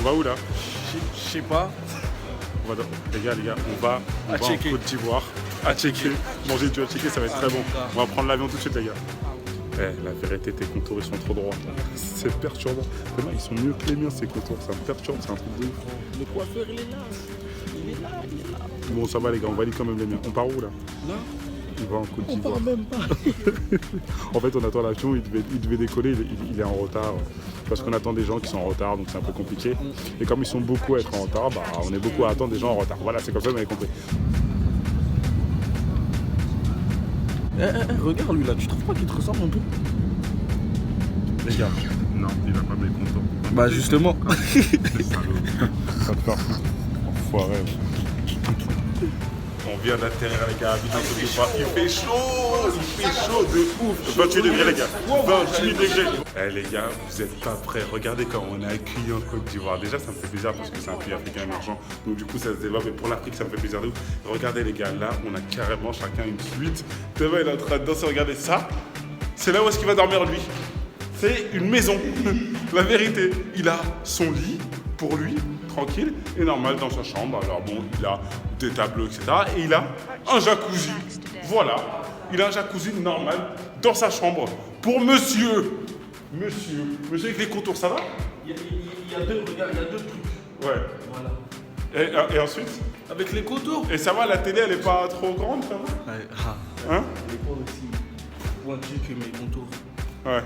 On va où là? Je sais pas. Les gars, on va en Côte d'Ivoire à checker. Manger du à checker, ça va être très bon. On va prendre l'avion tout de suite, les gars. La vérité, tes contours ils sont trop droits. C'est perturbant. Vraiment, ils sont mieux que les miens ces contours. Ça me perturbe, c'est un truc de ouf. Le coiffeur il est là. Bon, ça va les gars, on valide quand même les miens. On part où là? Là. On va en Côte d'Ivoire. On part même pas. En fait, on attend l'avion, il devait décoller, il est en retard. Parce qu'on attend des gens qui sont en retard, donc c'est un peu compliqué. Et comme ils sont beaucoup à être en retard, bah, on est beaucoup à attendre des gens en retard. Voilà, c'est comme ça, vous avez compris. Regarde lui là, tu trouves pas qu'il te ressemble un peu? Les gars, non, il va pas mettre content. Bah justement. C'est salaud. Ça te fait foutre. Enfoiré. On vient d'atterrir les gars, vite en Côte d'Ivoire. Il fait chaud de ouf. 28 degrés les gars, 28 degrés. Les gars, vous êtes pas prêts. Regardez quand on est accueillis en Côte d'Ivoire. Déjà, ça me fait plaisir parce que c'est un pays africain émergent. Donc du coup, ça se développe. Et pour l'Afrique, ça me fait plaisir de ouf. Regardez les gars, là, on a carrément chacun une suite. Théma, il est en train de danser. Regardez ça. C'est là où est-ce qu'il va dormir lui. C'est une maison. La vérité, il a son lit pour lui, tranquille et normal dans sa chambre. Alors bon, il a des tableaux, etc. Et il a un jacuzzi. Voilà, il a un jacuzzi normal dans sa chambre pour monsieur. Monsieur avec les contours, ça va? Il y a deux trucs. Ouais. Voilà. Et ensuite? Avec les contours. Et ça va, la télé, elle est pas trop grande, ça va? Ouais. Hein? Elle est pas aussi pointue que mes contours. Ouais.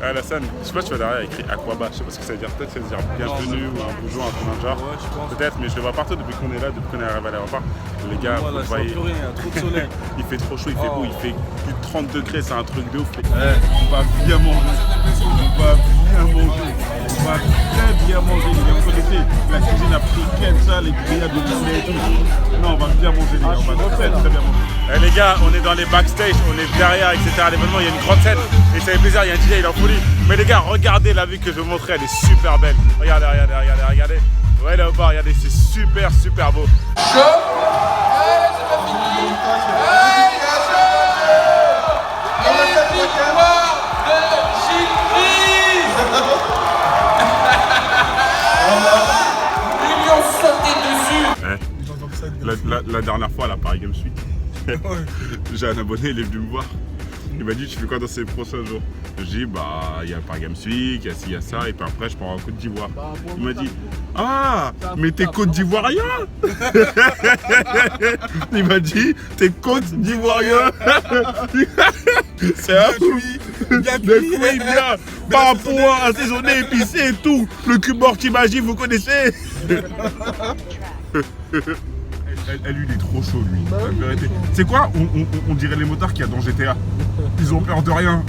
Alassane, je sais pas si tu vas derrière écrit Aquaba, je sais pas ce que ça veut dire, peut-être ça veut dire bienvenue ou un bonjour, un truc dans le genre. Ouais, je pense. Peut-être, mais je le vois partout depuis qu'on est là, depuis qu'on est arrivé à l'aéroport. Les gars, Voilà, vous voyez, plus rien, il y a trop de soleil. il fait trop chaud, il fait beau, il fait plus de 30 degrés, c'est un truc de ouf. On va bien manger. On va bien manger. On va très bien manger. Les gars, vous connaissez la cuisine africaine, ça, les grillades de poulet et tout. Non, on va bien manger, les gars. On va très bien manger. Les gars, on est dans les backstage, on est derrière, etc. À l'événement, il y a une grande scène et ça fait plaisir, il y a un DJ, il est en folie. Mais les gars, regardez la vue que je vais vous montrer, elle est super belle. Regardez. Ouais, là au bas, regardez, c'est super beau. C'est pas fini. Et victoire de Gilles. Ils lui ont sauté dessus. La dernière fois à la Paris Games Week, j'ai un abonné, il est venu me voir. Il m'a dit, tu fais quoi dans ces prochains jours? Je dis, bah, il y a Paris Games Week, il y a ci, il y a ça, et puis après, je pars en Côte d'Ivoire. Il m'a dit, ah, mais t'es Côte d'Ivoirien. Il m'a dit, t'es Côte d'Ivoirien. C'est un fruit. Le fruit bien, pas point, assaisonné, épicé et tout. Le cube mortimagie, vous connaissez. Elle, lui, il est trop chaud, lui. La vérité. C'est quoi? On dirait les motards qu'il y a dans GTA. Ils ont peur de rien.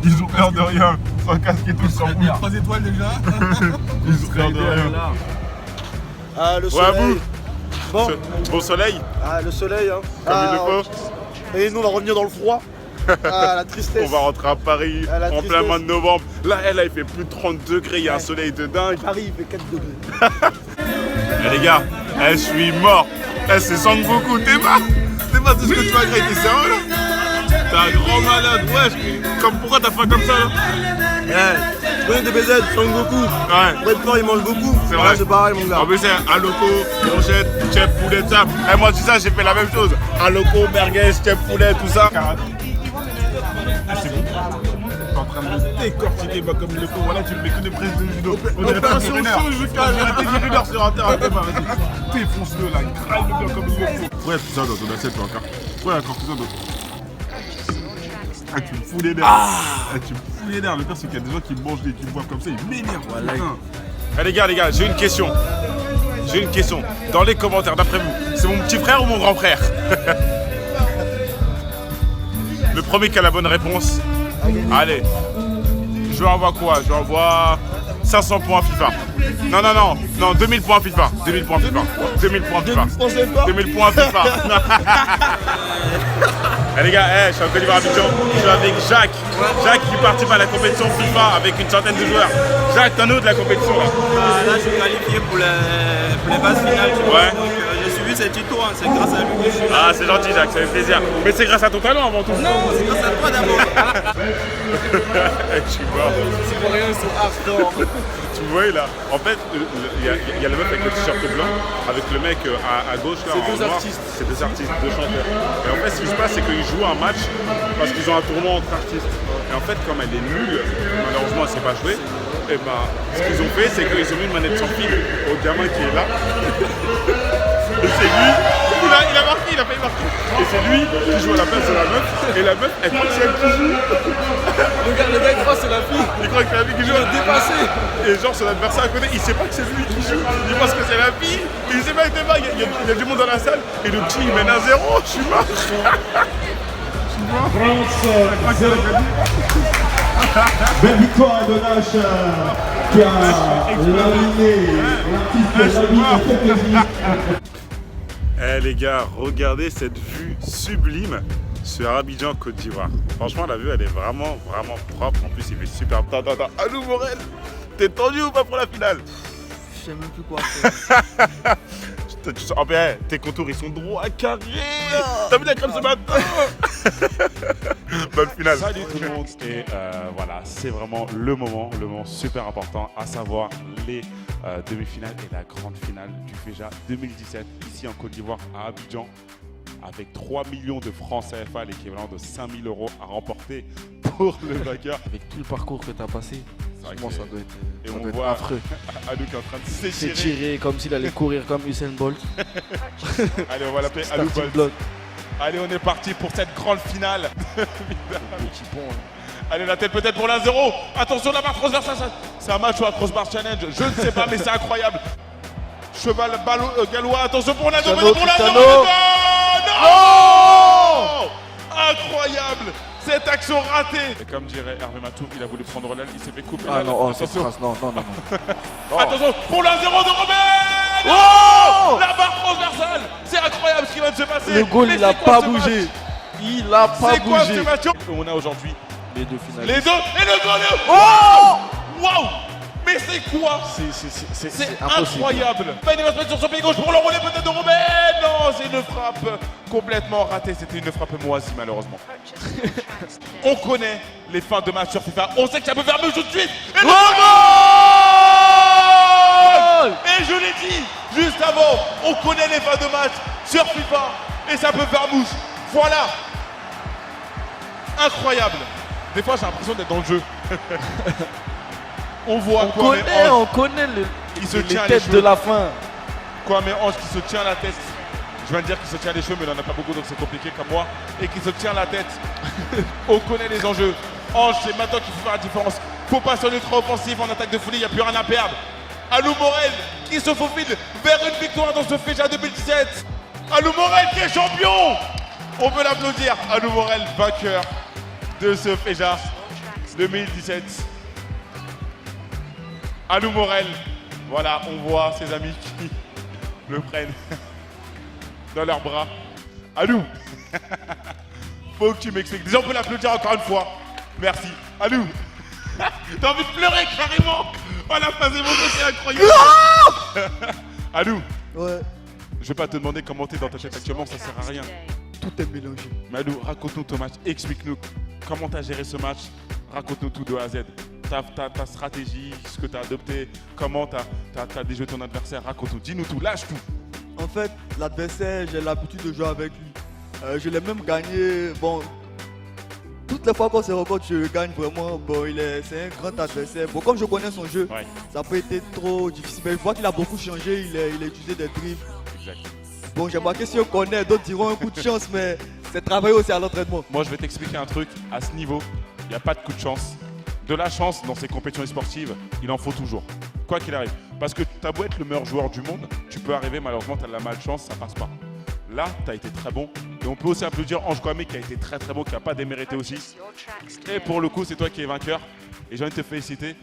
Ils ont peur de rien. Sans casque et tout, sans boule. 3 étoiles déjà. Ils ont peur de rien. Ah, le soleil. Bon. Beau soleil. Ah, le soleil, hein. Comme il le faut. Et nous, on va revenir dans le froid. Ah, la tristesse. On va rentrer à Paris Ah, la en plein tristesse. mois de novembre. Là, il fait plus de 30 degrés. Il y a un soleil de dingue. Paris, il fait 4 degrés. Les gars, je suis mort. C'est Sangoku, t'es mort. T'es mort de ce que tu as créé, t'es sérieux là? T'es un grand malade, ouais. Pourquoi t'as fait comme ça là? Tu connais DBZ, Sangoku. Ouais. Brett Fort, il mange beaucoup. C'est Voilà, vrai. c'est pareil, mon gars. En plus, c'est aloko, brochette, chef, poulet, tout ça. Et moi, tout ça, j'ai fait la même chose. Aloko, merguez, chef, poulet, tout ça. C'est bon. T'es en train de me décortiquer comme il le faut. Voilà, tu me mets que des prises de judo. On dirait pas sur une heure. On dirait tes une heure sur un terrain. Vas-y, défonce-le là, graille-le bien comme il le faut. Ouais, tout ça dans ton assiette, toi, encore. Ouais, encore tout ça dans. Ah, tu me fous les nerfs. Tu me fous les nerfs. Le pire, c'est qu'il y a des gens qui mangent des tubes comme ça, ils m'énervent. Voilà. Les gars, j'ai une question. Dans les commentaires, d'après vous, c'est mon petit frère ou mon grand frère? Le premier qui a la bonne réponse. Allez. Je lui envoie quoi? Je lui envoie 500 points FIFA. Non, 2000 points FIFA. 2000 points FIFA. 2000 points FIFA. 2000 points FIFA. Les gars, je suis en Côte d'Ivoire Abidjan. Je suis avec Jacques. Jacques qui participe à la compétition FIFA avec une centaine de joueurs. Jacques, t'en es où de la compétition là? Là, je suis qualifié pour les phases finales. Tu vois. Ouais. Donc, j'ai suivi cette tuto, hein. C'est grâce à lui que je suis là. Ah, c'est gentil, Jacques, ça fait plaisir. Mais c'est grâce à ton talent avant tout. Non, c'est grâce à toi d'abord. Je suis mort. C'est pour rien, ils sont hardcore. tu vois là, en fait, il y a le mec avec le t-shirt blanc, avec le mec à gauche là, C'est en deux noir. artistes. C'est deux artistes, deux chanteurs. Et en fait, ce qui se passe, c'est qu'ils jouent un match parce qu'ils ont un tournoi entre artistes. Et en fait, comme elle est nulle, malheureusement, elle ne sait pas jouer. Et ben, ce qu'ils ont fait, c'est qu'ils ont mis une manette sans fil au gamin qui est là. Et c'est lui, il a marqué, il a failli marquer. Et c'est lui qui joue à la place de la meuf. Et la meuf, elle croit que c'est elle qui joue. Le gars, il croit que c'est la fille. Il croit que c'est la fille qui joue. Il est dépassé. Et genre son adversaire à côté, il sait pas que c'est lui qui joue. Il pense que c'est la fille. Il sait pas, il y a du monde dans la salle. Et le petit, il mène à 0. Je suis mort. Belle victoire de Nash qui a laminé l'artiste fait plaisir. Eh les gars, regardez cette vue sublime sur Abidjan, Côte d'Ivoire. Franchement, la vue, elle est vraiment, vraiment propre. En plus, il fait super. Attends. Alou Morel, t'es tendu ou pas pour la finale? Je sais même plus quoi faire. Oh ben, tes contours, ils sont droits, carrés. T'as vu la crème ce matin? Bonne finale. Salut tout le monde. Et voilà, c'est vraiment le moment super important, à savoir les demi-finales et la grande finale du FEJA 2017, ici en Côte d'Ivoire, à Abidjan, avec 3 millions de francs CFA, l'équivalent de 5 000 € à remporter pour le vainqueur. Avec tout le parcours que tu as passé, franchement, ça doit être, Et ça on doit être voit affreux. Alou qui est en train de C'est s'étirer. tiré comme s'il allait courir comme Usain Bolt. Allez, on va l'appeler Alou Starting Bolt. block. Allez, on est parti pour cette grande finale. Petit pont, hein. Allez, la tête peut-être pour l'1-0. Attention, la barre transversale. C'est un match ou un crossbar challenge. Je ne sais pas, mais c'est incroyable. Cheval gallois. Attention pour l'1-0. Cristiano, Pour l'1-0. Cristiano. Non. Incroyable. Cette action ratée. Et comme dirait Hervé Matour, il a voulu prendre l'aile. Il s'est fait couper Ah l'aile. non, oh, c'est Attention. trace, non. Attention pour l'1-0 de Robert. Oh. La barre transversale. C'est incroyable ce qui vient de se passer. Le goal, Mais il a c'est quoi pas ce bougé. match? Il a pas C'est quoi ce bougé. match? On a aujourd'hui Les deux finales. les deux et le goal. Oh! Waouh! Mais c'est quoi? C'est C'est impossible. incroyable. Ben, il va se mettre sur son pied gauche pour l'enrouler peut-être de Robert. Non, c'est une frappe complètement ratée. C'était une frappe moisie malheureusement. On connaît les fins de match sur FIFA. On sait que ça peut faire mieux tout de suite. Et le goal! Et je l'ai dit juste avant, on connaît les fins de match sur FIFA et ça peut faire mouche. Voilà. Incroyable. Des fois, j'ai l'impression d'être dans le jeu. On voit On connaît Qui se les tient les têtes cheveux. de la fin. Kwame Ange qui se tient la tête. Je viens de dire qu'il se tient les cheveux, mais il n'en a pas beaucoup, donc c'est compliqué comme moi. Et qui se tient la tête. On connaît les enjeux. Ange, c'est maintenant qu'il faut faire la différence. Faut pas sur l'ultra offensif en attaque de folie, il n'y a plus rien à perdre. Alou Morel qui se faufile vers une victoire dans ce FEJA 2017. Alou Morel qui est champion. On peut l'applaudir. Alou Morel, vainqueur de ce FEJA 2017. Alou Morel, voilà, on voit ses amis qui le prennent dans leurs bras. Alou, faut que tu m'expliques. Déjà, on peut l'applaudir encore une fois. Merci. Alou, t'as envie de pleurer carrément. Oh, la phase émotionnelle, c'est incroyable. Alou, Ouais, je vais pas te demander comment t'es dans ta tête actuellement, ça sert à rien. tout est mélangé. Mais Alou, raconte-nous ton match, explique-nous comment t'as géré ce match, raconte-nous tout de A à Z. Ta stratégie, ce que t'as adopté, comment t'as déjoué ton adversaire, raconte-nous, dis-nous tout, lâche tout. En fait, l'adversaire, j'ai l'habitude de jouer avec lui. Je l'ai même gagné. Bon, toutes les fois qu'on se rencontre, je le gagne vraiment. Bon, c'est un grand adversaire. Bon, comme je connais son jeu, Ouais, ça peut être trop difficile. Mais je vois qu'il a beaucoup changé. Il a utilisé des dribbles. exact. Bon, j'ai marqué si on connaît, d'autres diront un coup de chance, mais c'est travailler aussi à l'entraînement. Moi, je vais t'expliquer un truc. À ce niveau, il n'y a pas de coup de chance. De la chance dans ces compétitions sportives, il en faut toujours. Quoi qu'il arrive. Parce que tu as beau être le meilleur joueur du monde, tu peux arriver, malheureusement, tu as de la malchance, ça passe pas. Là, tu as été très bon. Et on peut aussi applaudir Ange Kwame qui a été très très bon, qui n'a pas démérité aussi. Et pour le coup, c'est toi qui es vainqueur. Et j'ai envie de te féliciter.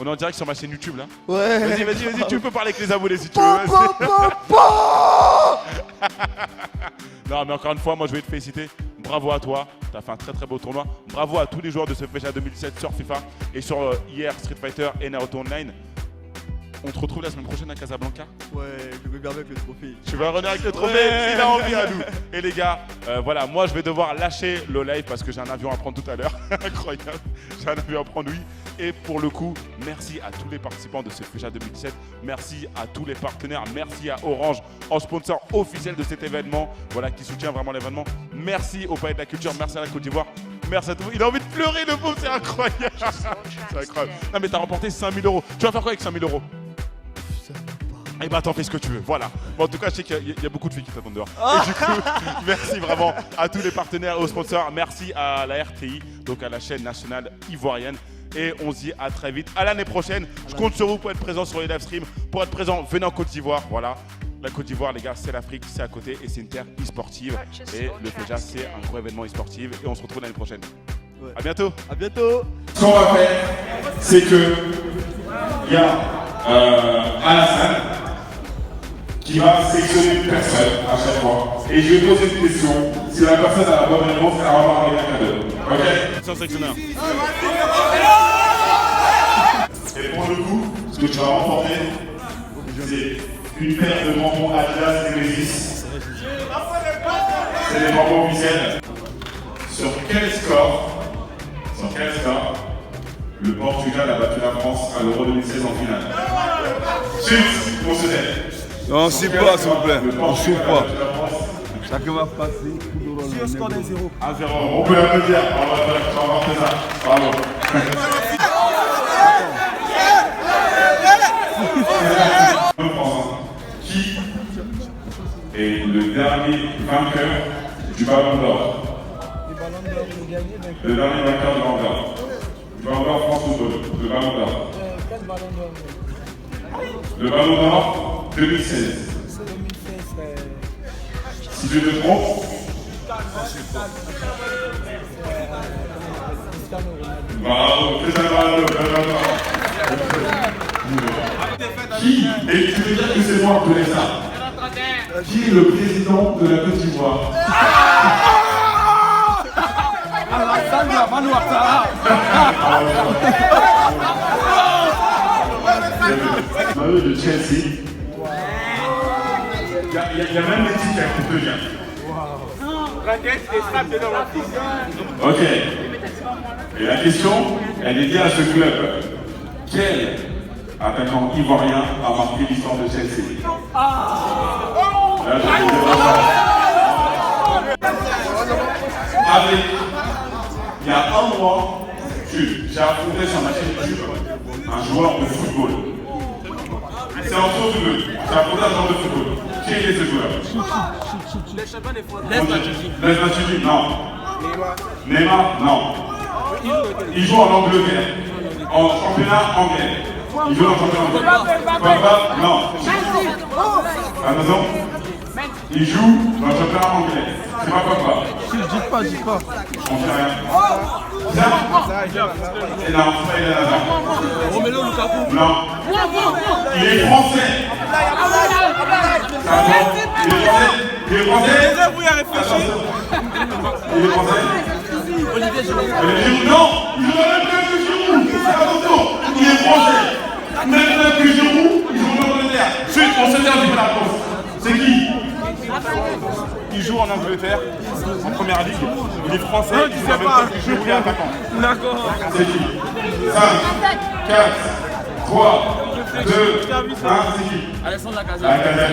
On est en direct sur ma chaîne YouTube là. Ouais. Vas-y, tu peux parler avec les abonnés si tu veux. Vas-y. Non, mais encore une fois, moi je vais te féliciter. Bravo à toi, tu as fait un très très beau tournoi. Bravo à tous les joueurs de ce FEJA 2017 sur FIFA et sur hier Street Fighter et Naruto Online. On te retrouve la semaine prochaine à Casablanca. Ouais, je reviens avec le trophée. Tu vas revenir avec le trophée, Ouais. il a envie à nous. Et les gars, voilà, moi je vais devoir lâcher le live parce que j'ai un avion à prendre tout à l'heure. Incroyable, j'ai un avion à prendre, oui. Et pour le coup, merci à tous les participants de ce FEJA 2017. Merci à tous les partenaires. Merci à Orange, en sponsor officiel de cet événement, voilà, qui soutient vraiment l'événement. Merci au Palais de la Culture, merci à la Côte d'Ivoire. Merci à tout. Il a envie de pleurer, le pauvre, c'est incroyable. C'est incroyable. Non, mais t'as remporté 5 000 €. Tu vas faire quoi avec 5 000 €? Eh ben, t'en fais ce que tu veux, voilà. Bon, en tout cas, je sais qu'il y a beaucoup de filles qui t'attendent dehors. Et du coup, merci vraiment à tous les partenaires et aux sponsors. Merci à la RTI, donc à la chaîne nationale ivoirienne. Et on se dit à très vite, à l'année prochaine. Je compte sur vous pour être présent sur les live streams, pour être présent, venez en Côte d'Ivoire, voilà. La Côte d'Ivoire, les gars, c'est l'Afrique, c'est à côté et c'est une terre e-sportive. Et le FEJA, c'est un gros événement e-sportif. Et on se retrouve l'année prochaine. Ouais. À bientôt. À bientôt. Ce qu'on va faire, c'est que il y a Alassane qui va sélectionner une personne à chaque fois. Et je vais poser une question. Si la personne a la bonne réponse, elle va avoir un cadeau. Ok? Sans sélectionneur. Et pour le coup, ce que tu vas remporter, c'est une paire de bonbons Adidas Nemesis. C'est des bonbons officiels. Sur quel score le Portugal a battu la France à l'Euro 2016 en finale? Suite, on se tait. Non, s'il vous plaît, s'il vous plaît. On s'ouvre pas. Chacun va passer. Si le score est 0. 1-0. On peut l'applaudir. On va faire ça. Bravo. Qui est le dernier vainqueur du Ballon d'Or? Le dernier vainqueur du Ballon d'Or. Du Ballon d'Or France Football. Le Ballon d'Or. Quel Ballon d'Or? Le Ballon d'Or 2016. Si je me trompe. Bravo, Cristiano Ronaldo. Qui, et tu veux dire que c'est moi qui connais ça, qui est le président de la Côte d'Ivoire? Mario de Chelsea. Il y a même l'étiquette pour te dire. Ok. Et la question, elle est liée à ce club. Quel attaquant ivoirien a marqué l'histoire de Chelsea? Là, avec, il y a un mois, j'ai affronté sur ma chaîne YouTube un joueur de football. C'est entre deux. J'ai affronté un joueur de football. Qui est ce joueur? Les Matuidi, non. Neymar, non. Il joue en Angleterre, en championnat anglais. Il joue en championnat anglais. Papa, non. Amazon, il joue dans le championnat anglais. C'est pas papa. Dis pas. On fait rien. Et non, ça il est là. Romelu Lukaku. Non. Il est français. Il est français. Il est français. Olivier Giroud. Non, il joue même plus que Giroud. Attention, il est français. Même plus que Giroud, il joue en Angleterre. Suite, on se termine la réponse. C'est qui? Il joue en Angleterre, en première ligue. Il est français, il joue même pas que Giroud est attaquant. D'accord. C'est qui? 5, 4, 3, 2, 1, c'est qui? Alessandro Lacazette. Lacazette.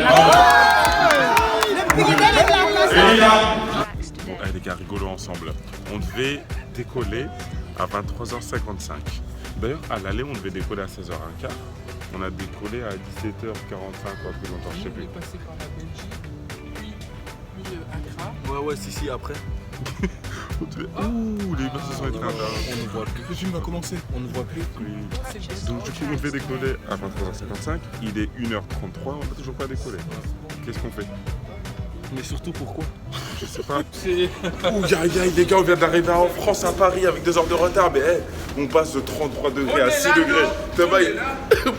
Et là. Bon, les gars, rigolo ensemble. On devait décoller à 23h55. D'ailleurs, à l'aller, on devait décoller à 16h15. On a décollé à 17h45, quoi, plus longtemps, je sais plus. On est passé par la Belgique, puis Accra. Ouais, si, après. Ouh, les images se sont éteintes. On ne voit plus. Le film va commencer. On ne voit plus. Donc, du coup, on devait décoller à 23h55. Il est 1h33, on n'a toujours pas décollé. Qu'est-ce qu'on fait? Mais surtout pourquoi? Je sais pas. Ouh, les gars, on vient d'arriver en France, à Paris, avec 2 heures de retard. Mais on passe de 33 degrés à 6 degrés. Ça va,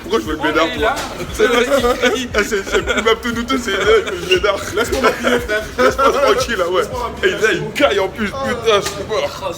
pourquoi je veux le bédard, toi? C'est plus même tout douteux, c'est là que je bédard. Laisse-moi m'appuyer, frère. Laisse-moi tranquille, là, ouais. Et là, il caille en plus, putain, je suis mort.